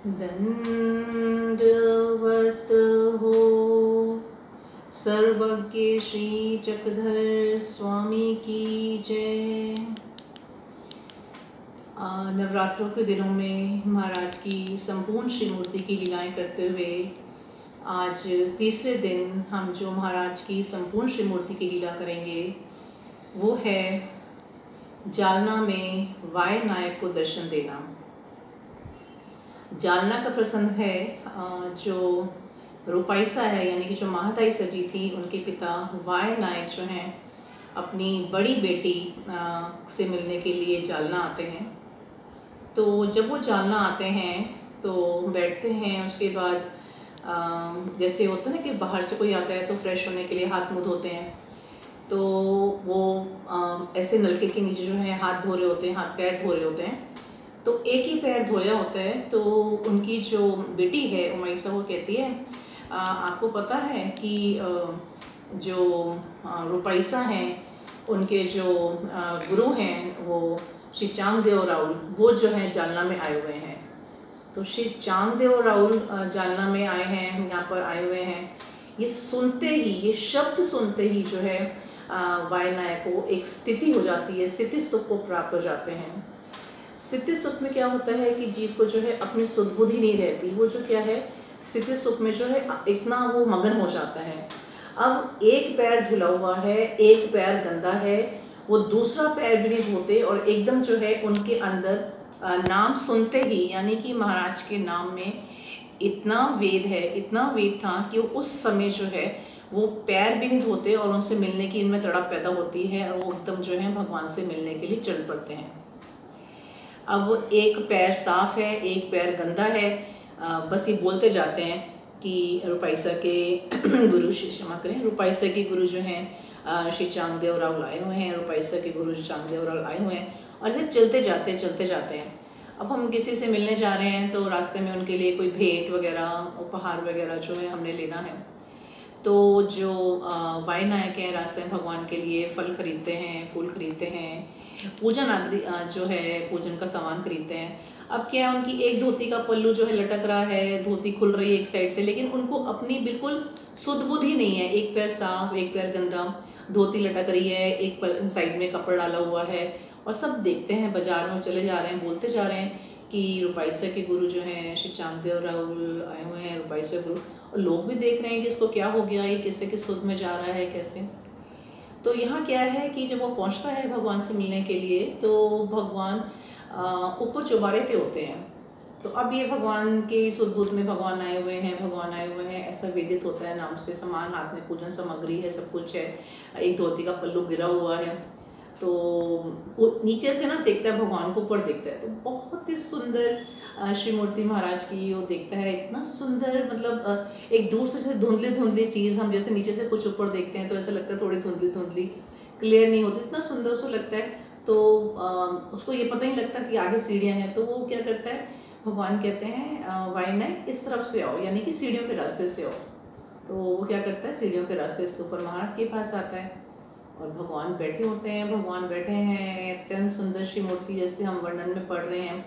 दंडवत हो सर्वज्ञ श्री चक्रधर स्वामी की जय। नवरात्रों के दिनों में महाराज की संपूर्ण श्रीमूर्ति की लीलाएं करते हुए आज तीसरे दिन हम जो महाराज की संपूर्ण श्रीमूर्ति की लीला करेंगे वो है जालना में वाय नायक को दर्शन देना। जालना का प्रसंग है जो रूपाइसा है, यानी कि जो महाताई सजी थी, उनके पिता वाय नायक जो हैं अपनी बड़ी बेटी से मिलने के लिए जालना आते हैं। तो जब वो जालना आते हैं तो बैठते हैं, उसके बाद जैसे होता है ना कि बाहर से कोई आता है तो फ्रेश होने के लिए हाथ मुँह धोते हैं, तो वो ऐसे नलके के नीचे जो है हाथ धो रहे होते हैं, हाथ पैर धो रहे होते हैं। तो एक ही पैर धोया होता है। तो उनकी जो बेटी है उमैसा वो कहती है आपको पता है कि जो रूपाइसा हैं उनके जो गुरु हैं वो श्री चांगदेव राउल वो जो है जालना में आए हुए हैं। तो श्री चांगदेव राउल जालना में आए हैं, यहाँ पर आए हुए हैं। ये सुनते ही, ये शब्द सुनते ही जो है वाय नायक को एक स्थिति हो जाती है, स्थिति सुख को प्राप्त हो जाते हैं। स्थिति सुख में क्या होता है कि जीव को जो है अपनी सुध-बुद्धि नहीं रहती, वो जो क्या है स्थिति सुख में जो है इतना वो मगन हो जाता है। अब एक पैर धुला हुआ है, एक पैर गंदा है, वो दूसरा पैर भी नहीं धोते और एकदम जो है उनके अंदर नाम सुनते ही, यानी कि महाराज के नाम में इतना वेद है, इतना वेद था कि वो उस समय जो है वो पैर भी नहीं धोते और उनसे मिलने की इनमें तड़प पैदा होती है और वो एकदम जो है भगवान से मिलने के लिए चल पड़ते हैं। अब एक पैर साफ है, एक पैर गंदा है, बस ये बोलते जाते हैं कि रूपाइसा के गुरु, क्षमा करें, रूपाइसा के गुरु जो हैं श्री चांगदेव राउल आए हुए हैं, रूपाइसा के गुरु चांगदेव राउल आए हुए हैं और ऐसे चलते जाते हैं। अब हम किसी से मिलने जा रहे हैं तो रास्ते में उनके लिए कोई भेंट वगैरह, उपहार वगैरह जो है हमने लेना है। तो जो वाय नायक हैं रास्ते में भगवान के लिए फल खरीदते हैं, फूल खरीदते हैं, पूजन आदि जो है पूजन का सामान खरीदते हैं। अब क्या है, उनकी एक धोती का पल्लू जो है लटक रहा है, धोती खुल रही है एक साइड से, लेकिन उनको अपनी बिल्कुल सुध बुध ही नहीं है। एक पैर साफ, एक पैर गंदा, धोती लटक रही है, एक साइड में कपड़ा डाला हुआ है और सब देखते हैं, बाजार में चले जा रहे हैं, बोलते जा रहे हैं कि रूपाइसा के गुरु जो हैं श्री चांगदेव राउल आए हुए हैं, रूपाइसा गुरु। और लोग भी देख रहे हैं कि इसको क्या हो गया, ये कैसे किस सुध में जा रहा है, कैसे। तो यहाँ क्या है कि जब वो पहुँचता है भगवान से मिलने के लिए तो भगवान ऊपर चौबारे पे होते हैं। तो अब ये भगवान के सुध-बुध में भगवान आए हुए हैं, ऐसा वेदित होता है, नाम से सामान हाथ में, पूजन सामग्री है, सब कुछ है, एक धोती का पल्लू गिरा हुआ है। तो वो नीचे से ना देखता है भगवान को, ऊपर देखता है तो बहुत ही सुंदर श्रीमूर्ति महाराज की वो देखता है, इतना सुंदर, मतलब एक दूर से जैसे धुंधली चीज़, हम जैसे नीचे से कुछ ऊपर देखते हैं तो ऐसा लगता है थोड़ी धुंधली क्लियर नहीं होती, इतना सुंदर उसको लगता है। तो उसको ये पता ही लगता कि आगे सीढ़ियाँ हैं। तो वो क्या करता है, भगवान कहते हैं वाय नायक इस तरफ से आओ, यानी कि सीढ़ियों के रास्ते से आओ। तो वो क्या करता है, सीढ़ियों के रास्ते से ऊपर महाराज के पास आता है और भगवान बैठे होते हैं। भगवान बैठे हैं, अत्यंत सुंदर श्री मूर्ति, जैसे हम वर्णन में पढ़ रहे हैं,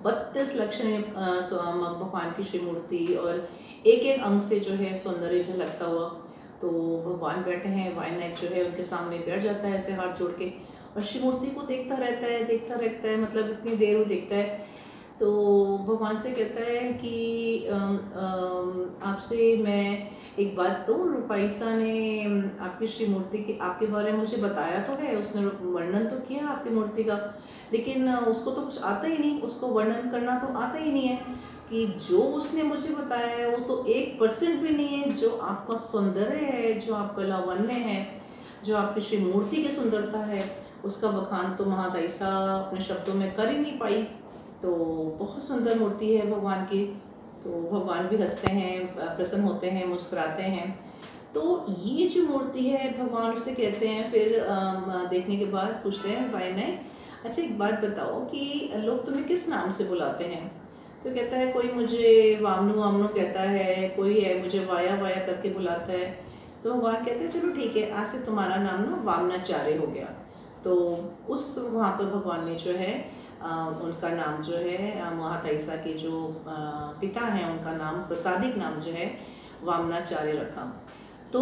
32 लक्षण भगवान की श्री मूर्ति और एक एक अंग से जो है सौंदर्य झलकता हुआ। तो भगवान बैठे हैं, वाय नायक जो है उनके सामने बैठ जाता है ऐसे हाथ जोड़ के और श्री मूर्ति को देखता रहता है, मतलब इतनी देर वो देखता है। तो भगवान से कहता है कि आपसे मैं एक बात कहूँ, रूपाइसा ने आपकी श्री मूर्ति की, आपके बारे में मुझे बताया तो है, उसने वर्णन तो किया आपकी मूर्ति का, लेकिन उसको तो कुछ आता ही नहीं, उसको वर्णन करना तो आता ही नहीं है कि जो उसने मुझे बताया है वो तो 1% भी नहीं है। जो आपका सौंदर्य है, जो आपका लावण्य है, जो आपकी श्री मूर्ति की सुंदरता है, उसका बखान तो महाताईसा अपने शब्दों में कर ही नहीं पाई। तो बहुत सुंदर मूर्ति है भगवान की। तो भगवान भी हंसते हैं, प्रसन्न होते हैं, मुस्कुराते हैं। तो ये जो मूर्ति है भगवान उससे कहते हैं, फिर देखने के बाद पूछते हैं वाय नायक, अच्छा एक बात बताओ कि लोग तुम्हें किस नाम से बुलाते हैं? तो कहता है कोई मुझे वामनू कहता है, कोई है मुझे वाया करके बुलाता है। तो भगवान कहते हैं चलो ठीक है, आज से तुम्हारा नाम ना वामनाचार्य हो गया। तो उस वहाँ पर भगवान ने जो है उनका नाम जो है महाताईसा के जो पिता हैं उनका नाम प्रसादिक नाम जो है वामनाचार्य रखा। तो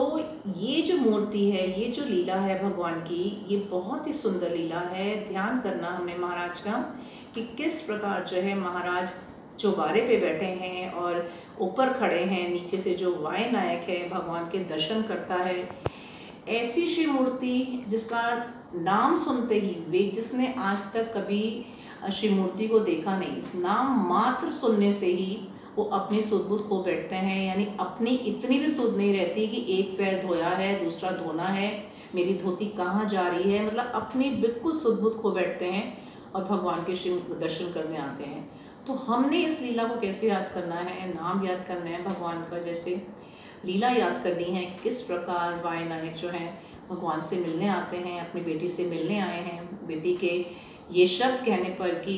ये जो मूर्ति है, ये जो लीला है भगवान की, ये बहुत ही सुंदर लीला है। ध्यान करना हमने महाराज का कि किस प्रकार जो है महाराज चौबारे पे बैठे हैं और ऊपर खड़े हैं, नीचे से जो वाय नायक है भगवान के दर्शन करता है। ऐसी श्री मूर्ति जिसका नाम सुनते ही वे, जिसने आज तक कभी श्री मूर्ति को देखा नहीं, नाम मात्र सुनने से ही वो अपनी सुध बुध खो बैठते हैं। यानी अपनी इतनी भी सुध नहीं रहती कि एक पैर धोया है दूसरा धोना है, मेरी धोती कहाँ जा रही है, मतलब अपनी बिल्कुल सुध बुध खो बैठते हैं और भगवान के श्री दर्शन करने आते हैं। तो हमने इस लीला को कैसे याद करना है, नाम याद करना है भगवान का, जैसे लीला याद करनी है कि किस प्रकार वाय नायक जो हैं भगवान से मिलने आते हैं, अपनी बेटी से मिलने आए हैं। बेटी के ये शब्द कहने पर कि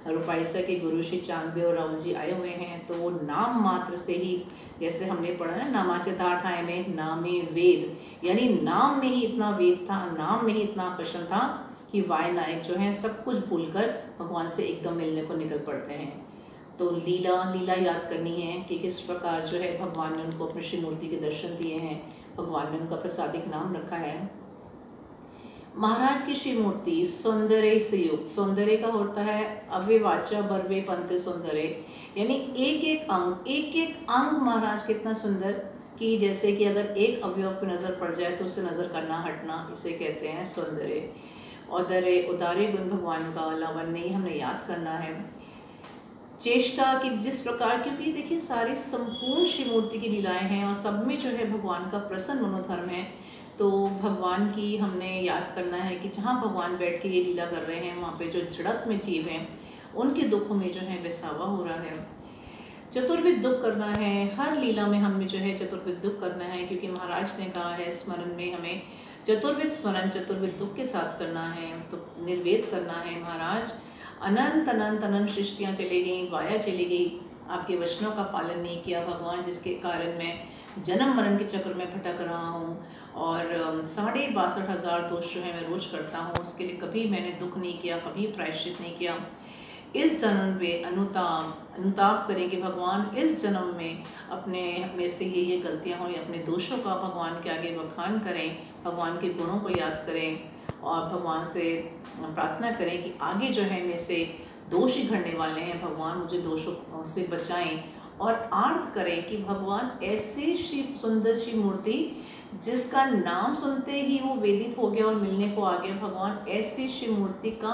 रूपाईसा के गुरु श्री चांगदेव राहुल जी आए हुए हैं, तो वो नाम मात्र से ही, जैसे हमने पढ़ा ना नामाचे दाठ आए में नामे वेद, यानी नाम में ही इतना वेद था, नाम में ही इतना आकर्षण था कि वाय नायक जो हैं सब कुछ भूलकर भगवान से एकदम मिलने को निकल पड़ते हैं। तो लीला याद करनी है कि किस प्रकार जो है भगवान ने उनको अपनी श्री मूर्ति के दर्शन दिए हैं, भगवान ने उनका प्रसादिक नाम रखा है। महाराज की श्री मूर्ति सौंदर्य से युक्त, सौंदर्य का होता है अव्यवाचा बर्वे पंते सौंदर्य, यानी एक एक अंग महाराज कितना सुंदर कि जैसे कि अगर एक अवयव पे नज़र पड़ जाए तो उससे नज़र करना हटना, इसे कहते हैं सौंदर्य। उदारे गुण भगवान का लावण्य ही हमने याद करना है। चेष्टा की जिस प्रकार, क्योंकि देखिए सारी संपूर्ण श्री मूर्ति की लीलाएं हैं और सब में जो है भगवान का प्रसन्न मनोधर्म है। तो भगवान की हमने याद करना है कि जहाँ भगवान बैठ के ये लीला कर रहे हैं वहाँ पे जो झड़प में जीव हैं उनके दुखों में जो है बेसावा हो रहा है। चतुर्विध दुख करना है, हर लीला में हमें जो है चतुर्विध दुख करना है, क्योंकि महाराज ने कहा है स्मरण में हमें चतुर्विध स्मरण चतुर्विध दुख के साथ करना है। तो निर्वेद करना है महाराज, अनंत अनंत अनंत सृष्टियाँ चली गई, वाया चली गई, आपके वचनों का पालन नहीं किया भगवान, जिसके कारण मैं जन्म मरण के चक्र में भटक रहा हूँ और 62,500 दोष जो है मैं रोज करता हूँ, उसके लिए कभी मैंने दुख नहीं किया, कभी प्रायश्चित नहीं किया। इस जन्म में अनुताप करें कि भगवान इस जन्म में अपने में से ये गलतियाँ हुई, अपने दोषों का भगवान के आगे बखान करें, भगवान के गुणों को याद करें और भगवान से प्रार्थना करें कि आगे जो है मेरे से दोष ही घड़ने वाले हैं, भगवान मुझे दोषों से बचाएं। और आर्थ करें कि भगवान ऐसी श्री सुंदर श्री मूर्ति जिसका नाम सुनते ही वो वेदित हो गया और मिलने को आ गया, भगवान ऐसी श्री मूर्ति का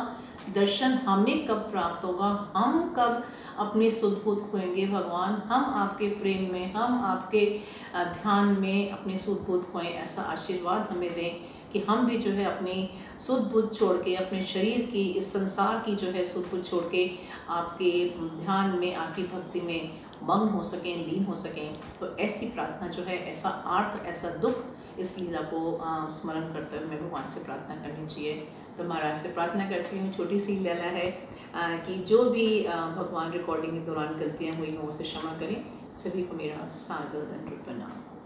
दर्शन हमें कब प्राप्त होगा, हम कब अपनी सुध बुध खोएंगे भगवान, हम आपके प्रेम में, हम आपके ध्यान में अपनी सुध बुध खोएं। ऐसा आशीर्वाद हमें दें कि हम भी जो है अपनी सुध बुध छोड़ के, अपने शरीर की, इस संसार की जो है सुध बुध छोड़ के आपके ध्यान में, आपकी भक्ति में मग्न हो सकें, लीन हो सकें। तो ऐसी प्रार्थना जो है, ऐसा आर्थ, ऐसा दुख इस लीला को स्मरण करते हुए हमें भगवान से प्रार्थना करनी चाहिए। तो महाराज से प्रार्थना करती हूँ, छोटी सी लीला है कि जो भी भगवान रिकॉर्डिंग के दौरान गलतियाँ हुई हों उसे क्षमा करें। सभी को मेरा सादर दंड प्रणाम।